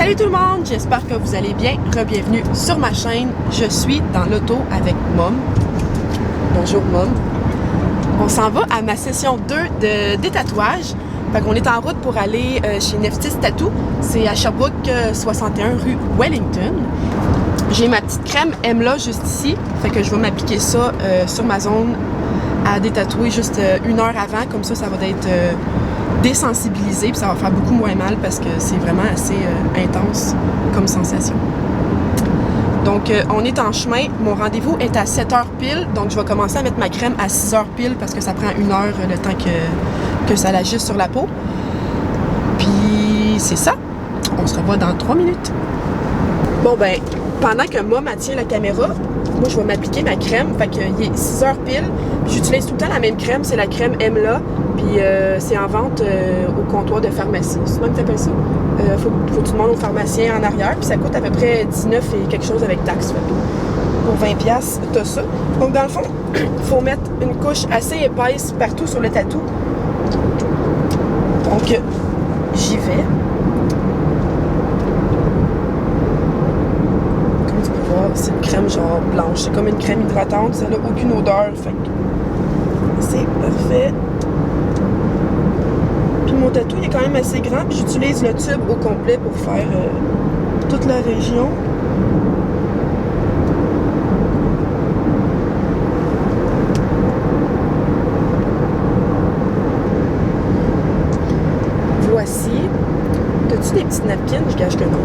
Salut tout le monde, j'espère que vous allez bien. Re-bienvenue sur ma chaîne. Je suis dans l'auto avec Mom. Bonjour Mom. On s'en va à ma session 2 des tatouages. Fait qu'on est en route pour aller chez Neftis Tattoo. C'est à Sherbrooke 61 rue Wellington. J'ai ma petite crème Emla juste ici. Fait que je vais m'appliquer ça sur ma zone à détatouer juste une heure avant. Comme ça va être désensibilisé, puis ça va faire beaucoup moins mal parce que c'est vraiment assez intense comme sensation. Donc on est en chemin, mon rendez-vous est à 7h pile, donc je vais commencer à mettre ma crème à 6h pile parce que ça prend une heure le temps que ça l'ajuste sur la peau. Puis c'est ça, on se revoit dans 3 minutes. Bon ben, pendant que Mom tient la caméra, moi je vais m'appliquer ma crème, fait qu'il est 6h pile. J'utilise tout le temps la même crème, c'est la crème Emla, puis c'est en vente au comptoir de pharmacie, c'est comment tu appelles ça? Faut que tu demandes au pharmacien en arrière, puis ça coûte à peu près 19 et quelque chose avec taxe. Pour 20$, t'as ça. Donc dans le fond, il faut mettre une couche assez épaisse partout sur le tatou. Donc j'y vais. Comme tu peux voir, c'est une crème genre blanche, c'est comme une crème hydratante, ça n'a aucune odeur, fait que c'est parfait. Puis mon tatou il est quand même assez grand, puis j'utilise le tube au complet pour faire toute la région. Voici. T'as-tu des petites napkins? Je gâche que non.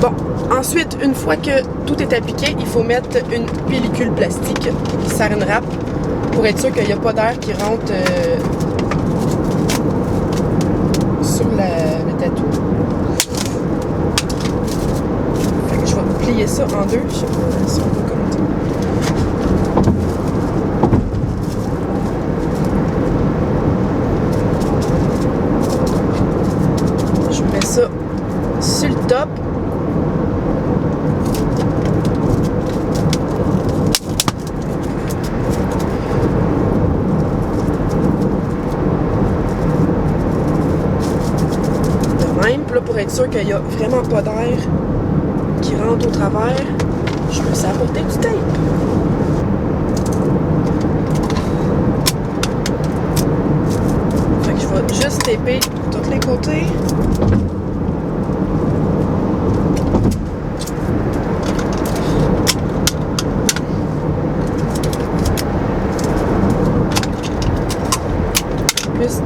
Bon, ensuite, une fois que tout est appliqué, il faut mettre une pellicule plastique, saran wrap, pour être sûr qu'il n'y a pas d'air qui rentre sur le tatou. Fait que je vais plier ça en deux. Je sais pas si on peut commenter. Je mets ça sur le top. Puis là, pour être sûr qu'il n'y a vraiment pas d'air qui rentre au travers, je me suis apporté du tape. Fait que je vais juste taper tous les côtés. Plus,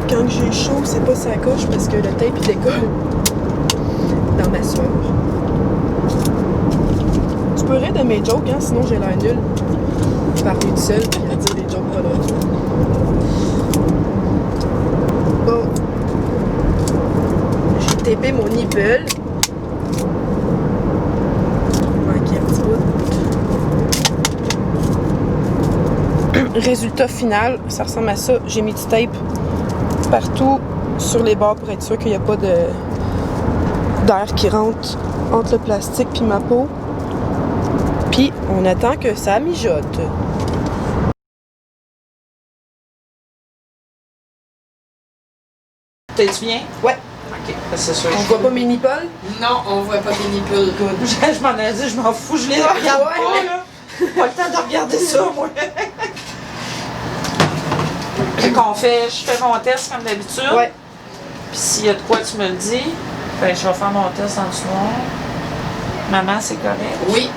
quand j'ai chaud, c'est pas sa coche parce que le tape il décolle dans ma sueur. Tu peux rire de mes jokes, hein, sinon j'ai l'air nulle. Parler tout seul et à dire des jokes pas drôles. Bon. J'ai tapé mon nipple. Il manquait un petit bout. Résultat final, ça ressemble à ça. J'ai mis du tape partout sur les bords pour être sûr qu'il n'y a pas d'air qui rentre entre le plastique puis ma peau. Puis on attend que ça mijote. T'es-tu bien? Ouais. Ok, c'est sûr. On voit pas mes nipples? Non, on voit pas tes nipples. Je m'en ai dit, je m'en fous, je les regarde pas, là. Pas le temps de regarder ça, moi. Je fais mon test comme d'habitude. Ouais. Puis s'il y a de quoi, tu me le dis. Ben, je vais faire mon test en dessous. Maman, c'est correct? Oui.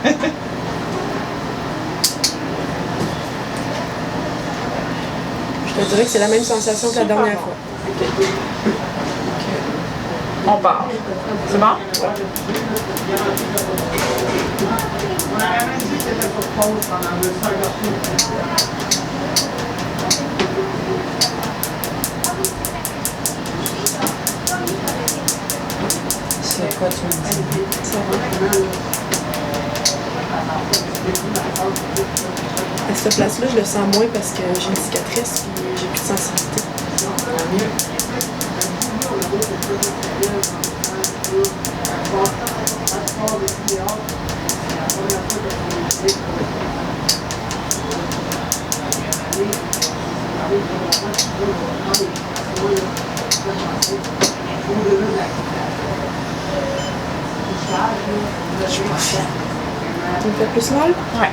Je te dirais que c'est la même sensation que la dernière fois. Okay. On part. C'est bon? C'est quoi tu me dis? Ça va. À cette place-là, je le sens moins parce que j'ai une cicatrice et j'ai plus de sensibilité. Tant mieux. Je suis pas fine. Tu me fais plus mal? Ouais.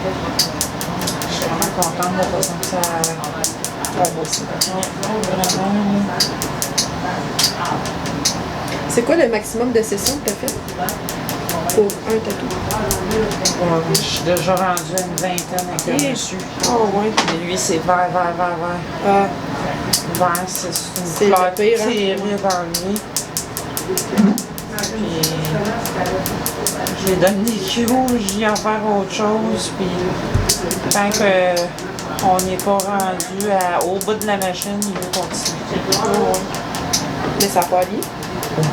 Je suis vraiment contente de la façon que ça a bossé. Vraiment. C'est quoi le maximum de sessions que tu as fait pour un tatou? Je suis déjà rendue à une vingtaine avec un monsieur. Oh, ouais. Et lui, c'est vert. Ah, Vert, c'est C'est une fleur le pire, hein? terrible à enlever. Puis, je lui donne des cues, je lui en faire autre chose. Puis, tant qu'on n'est pas rendu au bout de la machine, il veut continuer. oh, ouais. Mais ça a pas lié. Oui.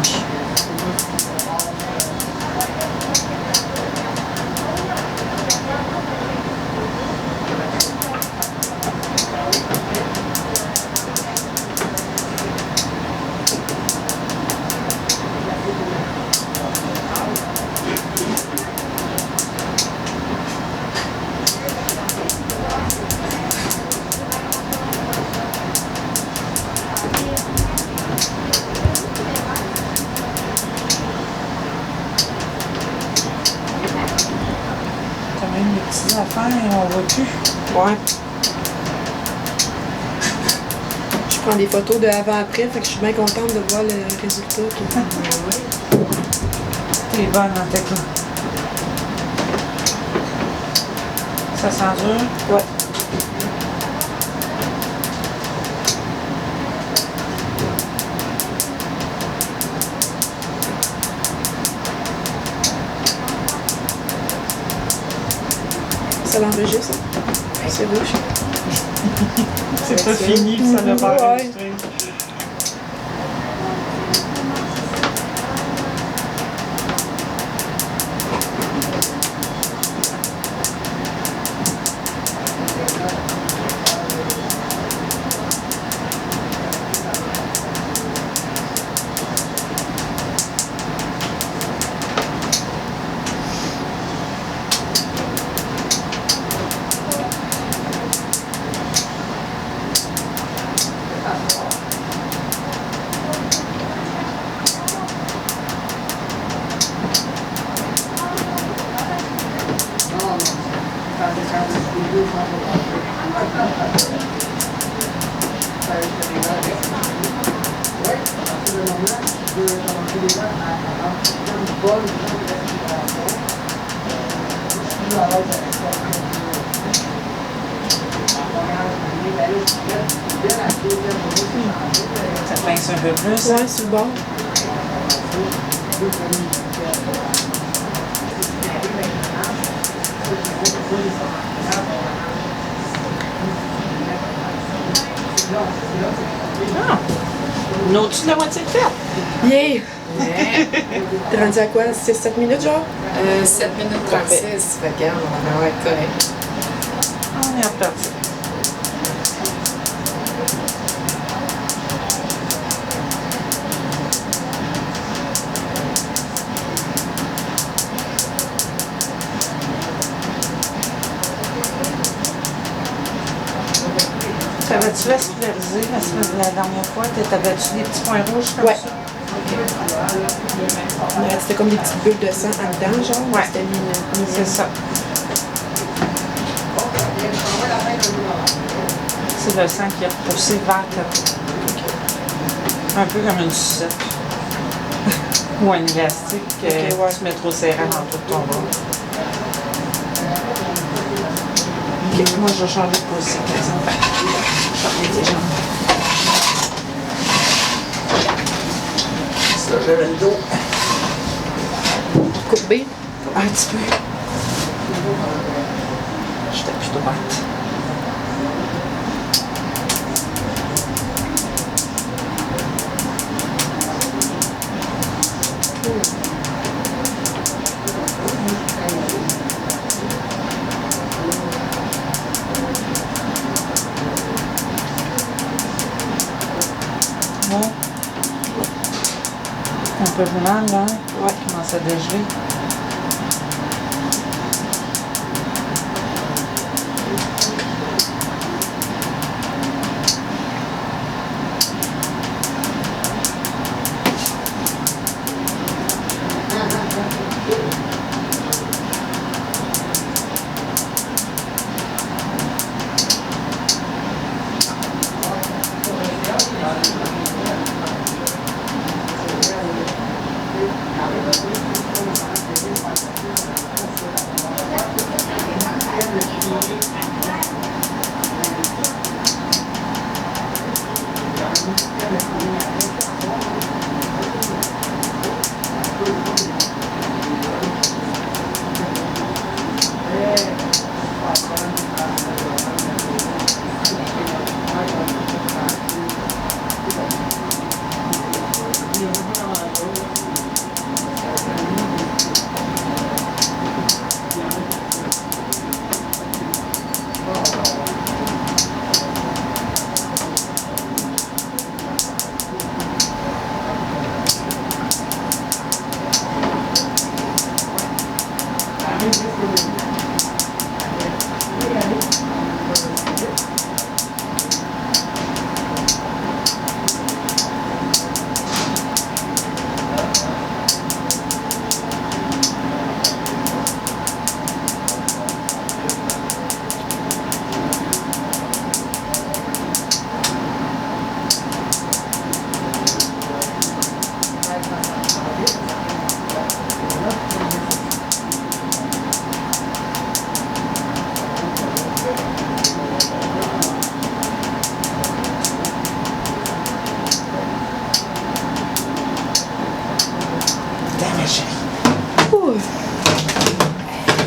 Quand même des petites affaires, on voit plus. Ouais. Je prends des photos de avant-après, fait que je suis bien contente de voir le résultat. T'es bonne en technique. Ça sent dur? Ouais. Ça l'enregistre, ça? C'est rouge. C'est pas fini, puis ça l'a pas Ouais. enregistré. Ça pince un peu plus. Ouais, sur le bord. Ah! Une autre de la moitié de faite. Yeah! T'es rendu à quoi? 6-7 minutes, genre? 7 minutes 36, fait que on va être correct. On est reparti. T'avais-tu vascularisé la dernière fois? T'avais-tu des petits points rouges comme Ouais. ça? C'était comme des petites bulles de sang en dedans, genre. Ouais. C'était mignon. C'est ça. C'est le sang qui a repoussé vers ta peau. Un peu comme une sucette. Ou un élastique que Ok, ouais. tu mets trop serré dans tout ton bras. Ok, moi je vais changer de position, par exemple. Changer tes jambes. Ça, j'avais le dos. Courbé. Un petit peu. J'étais plus droite. Bon. C'est un peu mal, là. Ouais. Commence à dégeler.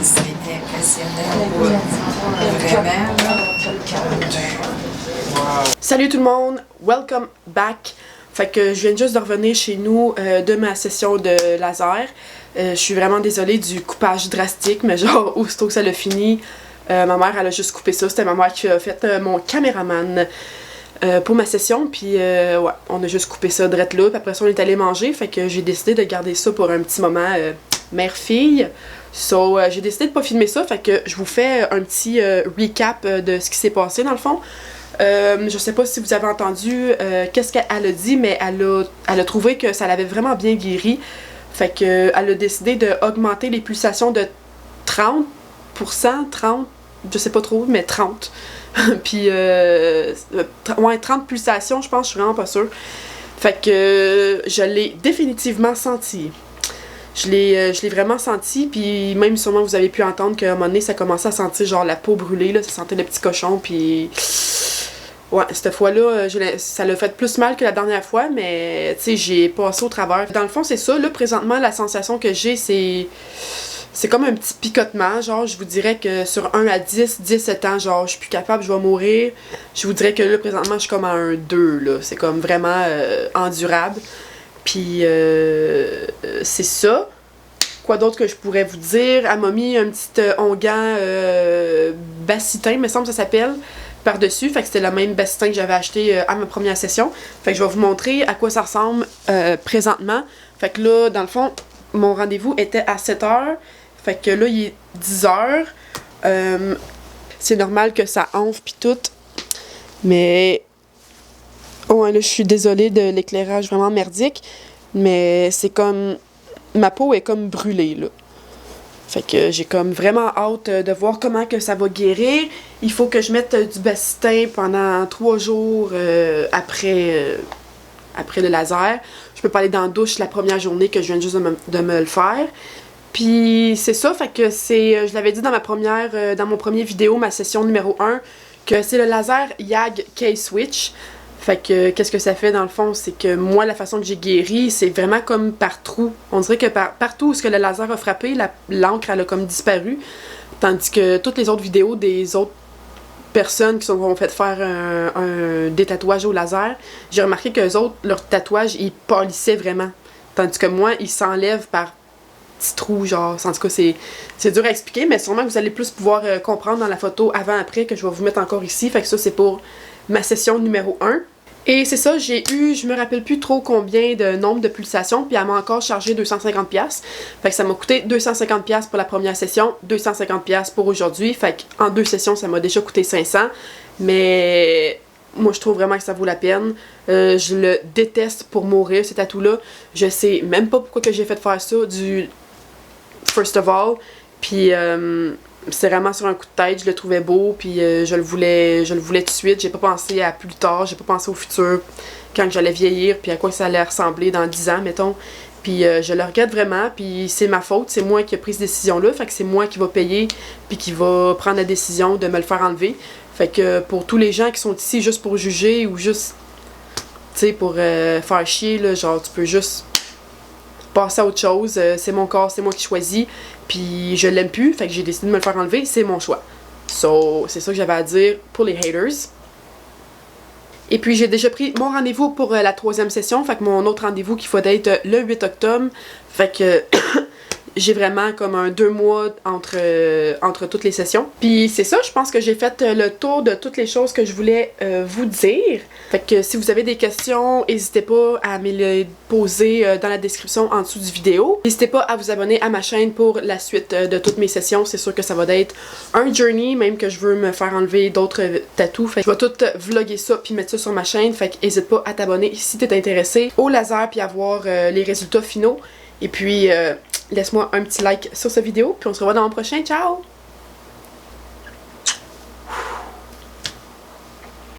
C'est impressionnant. Vraiment, là. Salut tout le monde, welcome back. Fait que je viens juste de revenir chez nous de ma session de laser. Je suis vraiment désolée du coupage drastique, mais genre aussitôt que ça l'a fini, ma mère elle a juste coupé ça. C'était ma mère qui a fait mon caméraman pour ma session. Puis ouais, on a juste coupé ça direct là. Puis après ça on est allé manger. Fait que j'ai décidé de garder ça pour un petit moment mère-fille. So, j'ai décidé de pas filmer ça, fait que je vous fais un petit recap de ce qui s'est passé dans le fond. Je sais pas si vous avez entendu qu'est-ce qu'elle a dit, mais elle a trouvé que ça l'avait vraiment bien guéri. Fait que elle a décidé d'augmenter les pulsations de 30%, 30, je sais pas trop, mais 30. Puis, ouais, 30 pulsations, je pense, je suis vraiment pas sûre. Fait que je l'ai définitivement senti. Je l'ai vraiment senti, puis même sûrement vous avez pu entendre qu'à un moment donné, ça commençait à sentir genre la peau brûlée, là, ça sentait le petit cochon, puis... Ouais, cette fois-là, ça l'a fait plus mal que la dernière fois, mais tu sais, j'ai passé au travers. Dans le fond, c'est ça, là, présentement, la sensation que j'ai, c'est comme un petit picotement, genre, je vous dirais que sur 1 à 10, 17 ans, genre, je suis plus capable, je vais mourir. Je vous dirais que là, présentement, je suis comme à un 2, là, c'est comme vraiment endurable. Puis, c'est ça. Quoi d'autre que je pourrais vous dire? Elle m'a mis un petit onguent bassitin, me semble que ça s'appelle, par-dessus. Fait que c'était le même bassitin que j'avais acheté à ma première session. Fait que je vais vous montrer à quoi ça ressemble présentement. Fait que là, dans le fond, mon rendez-vous était à 7h. Fait que là, il est 10h. C'est normal que ça enfle pis tout. Mais... ouais, là, je suis désolée de l'éclairage vraiment merdique. Mais c'est comme... ma peau est comme brûlée, là. Fait que j'ai comme vraiment hâte de voir comment que ça va guérir. Il faut que je mette du bassitin pendant 3 jours après le laser. Je peux pas aller dans la douche la première journée que je viens juste de me le faire. Puis c'est ça, fait que c'est... je l'avais dit dans dans mon premier vidéo, ma session numéro 1, que c'est le laser YAG K-Switch. Fait que, qu'est-ce que ça fait dans le fond? C'est que moi, la façon que j'ai guéri, c'est vraiment comme par trou. On dirait que partout où ce que le laser a frappé, l'encre, elle a comme disparu. Tandis que toutes les autres vidéos des autres personnes qui se sont fait faire des tatouages au laser, j'ai remarqué qu'eux autres, leurs tatouages, ils pâlissaient vraiment. Tandis que moi, ils s'enlèvent par petits trous, genre. En tout cas, c'est dur à expliquer, mais sûrement que vous allez plus pouvoir comprendre dans la photo avant-après que je vais vous mettre encore ici. Fait que ça, c'est pour ma session numéro 1. Et c'est ça, j'ai eu, je me rappelle plus trop combien de nombre de pulsations, puis elle m'a encore chargé 250$. Fait que ça m'a coûté 250$ pour la première session, 250$ pour aujourd'hui. Fait qu'en 2 sessions, ça m'a déjà coûté 500$. Mais moi, je trouve vraiment que ça vaut la peine. Je le déteste pour mourir, ce tatou-là. Je sais même pas pourquoi que j'ai fait faire ça, du first of all. Puis c'est vraiment sur un coup de tête, je le trouvais beau, puis je le voulais tout de suite. J'ai pas pensé à plus tard, j'ai pas pensé au futur, quand j'allais vieillir, puis à quoi ça allait ressembler dans 10 ans, mettons. Puis je le regrette vraiment, puis c'est ma faute, c'est moi qui ai pris cette décision-là, fait que c'est moi qui va payer, puis qui va prendre la décision de me le faire enlever. Fait que pour tous les gens qui sont ici juste pour juger, ou juste, tu sais, pour faire chier, là, genre tu peux juste passer à autre chose, c'est mon corps, c'est moi qui choisis, puis je l'aime plus, fait que j'ai décidé de me le faire enlever, c'est mon choix. So, c'est ça que j'avais à dire pour les haters. Et puis j'ai déjà pris mon rendez-vous pour la 3e session, fait que mon autre rendez-vous qui faut être le 8 octobre, fait que j'ai vraiment comme un 2 mois entre toutes les sessions. Puis c'est ça, je pense que j'ai fait le tour de toutes les choses que je voulais vous dire. Fait que si vous avez des questions, n'hésitez pas à me les poser dans la description en dessous du vidéo. N'hésitez pas à vous abonner à ma chaîne pour la suite de toutes mes sessions. C'est sûr que ça va être un journey, même que je veux me faire enlever d'autres tatous. Fait que je vais tout vlogger ça puis mettre ça sur ma chaîne. Fait que n'hésite pas à t'abonner si t'es intéressé au laser puis à voir les résultats finaux. Et puis laisse-moi un petit like sur cette vidéo, puis on se revoit dans le prochain. Ciao!